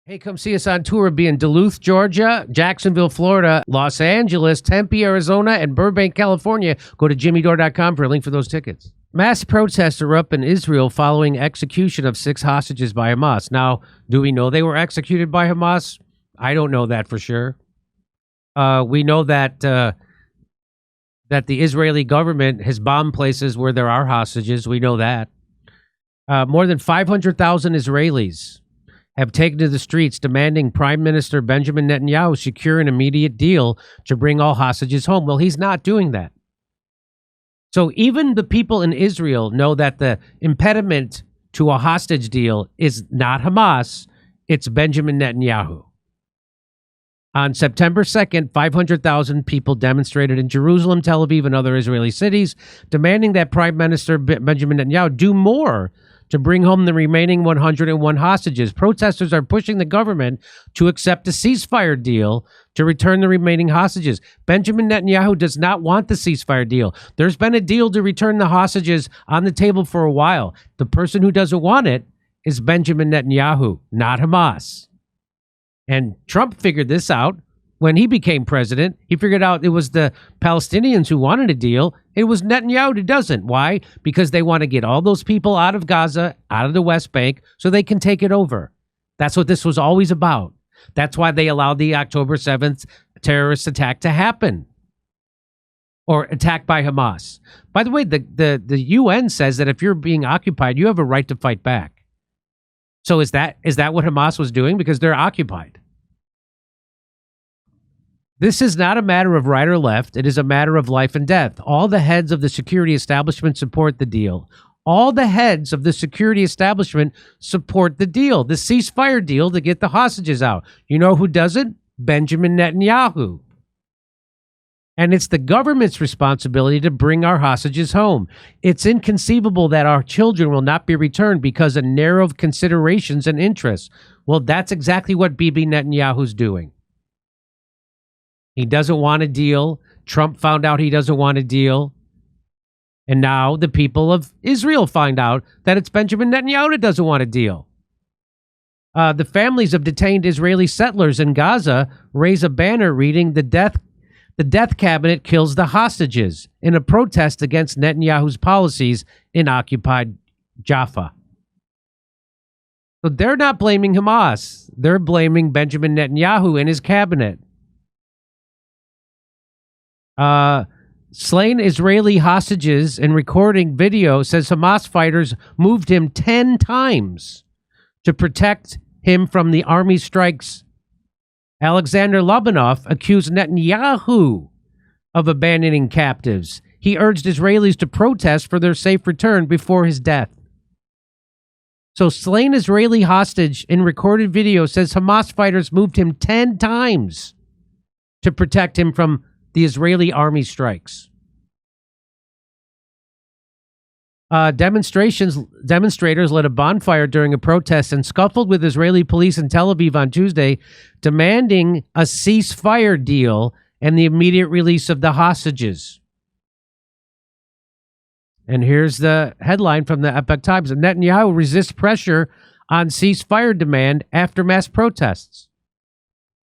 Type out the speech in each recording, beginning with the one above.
Hey, come see us on tour. We'll be in Duluth, Georgia, Jacksonville, Florida, Los Angeles, Tempe, Arizona, and Burbank, California. Go to jimmydore.com for a link for those tickets. Mass protests are up in Israel following execution of 6 hostages by Hamas. Now, do we know they were executed by Hamas? I don't know that for sure. We know that that the Israeli government has bombed places where there are hostages. We know that. More than 500,000 Israelis have taken to the streets demanding Prime Minister Benjamin Netanyahu secure an immediate deal to bring all hostages home. Well, he's not doing that. So even the people in Israel know that the impediment to a hostage deal is not Hamas, it's Benjamin Netanyahu. On September 2nd, 500,000 people demonstrated in Jerusalem, Tel Aviv, and other Israeli cities, demanding that Prime Minister Benjamin Netanyahu do more to bring home the remaining 101 hostages. Protesters are pushing the government to accept a ceasefire deal to return the remaining hostages. Benjamin Netanyahu does not want the ceasefire deal. There's been a deal to return the hostages on the table for a while. The person who doesn't want it is Benjamin Netanyahu, not Hamas. And Trump figured this out when he became president. He figured out it was the Palestinians who wanted a deal. It was Netanyahu who doesn't. Why? Because they want to get all those people out of Gaza, out of the West Bank, so they can take it over. That's what this was always about. That's why they allowed the October 7th terrorist attack to happen. Or attack by Hamas. By the way, the UN says that if you're being occupied, you have a right to fight back. So is that what Hamas was doing? Because they're occupied. This is not a matter of right or left. It is a matter of life and death. All the heads of the security establishment support the deal. All the heads of the security establishment support the deal, the ceasefire deal to get the hostages out. You know who doesn't? Benjamin Netanyahu. And it's the government's responsibility to bring our hostages home. It's inconceivable that our children will not be returned because of narrow considerations and interests. Well, that's exactly what Bibi Netanyahu's doing. He doesn't want a deal. Trump found out he doesn't want a deal. And now the people of Israel find out that it's Benjamin Netanyahu that doesn't want a deal. The families of detained Israeli settlers in Gaza raise a banner reading, The death cabinet kills the hostages, in a protest against Netanyahu's policies in occupied Jaffa. So they're not blaming Hamas. They're blaming Benjamin Netanyahu and his cabinet. Slain Israeli hostages in recording video says Hamas fighters moved him 10 times to protect him from the army strikes. Alexander Lobanov accused Netanyahu of abandoning captives. He urged Israelis to protest for their safe return before his death. So slain Israeli hostage in recorded video says Hamas fighters moved him 10 times to protect him from the Israeli army strikes. Demonstrators lit a bonfire during a protest and scuffled with Israeli police in Tel Aviv on Tuesday, demanding a ceasefire deal and the immediate release of the hostages. And here's the headline from the Epoch Times. Netanyahu resists pressure on ceasefire demand after mass protests.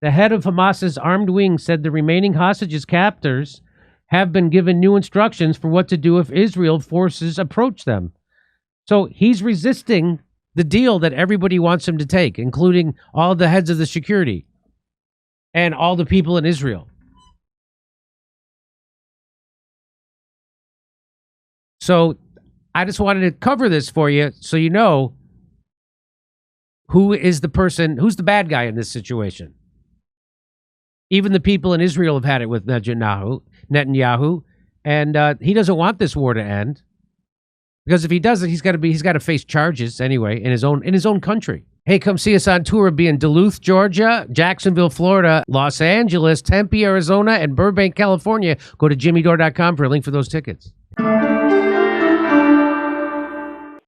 The head of Hamas's armed wing said the remaining hostages' captors have been given new instructions for what to do if Israel forces approach them. So he's resisting the deal that everybody wants him to take, including all the heads of the security and all the people in Israel. So I just wanted to cover this for you so you know who is the person, who's the bad guy in this situation. Even the people in Israel have had it with Netanyahu, and he doesn't want this war to end, because if he doesn't, he's got to face charges anyway in his own country. Hey, come see us on tour. We'll be in Duluth, Georgia, Jacksonville, Florida, Los Angeles, Tempe, Arizona, and Burbank, California. Go to jimmydore.com for a link for those tickets.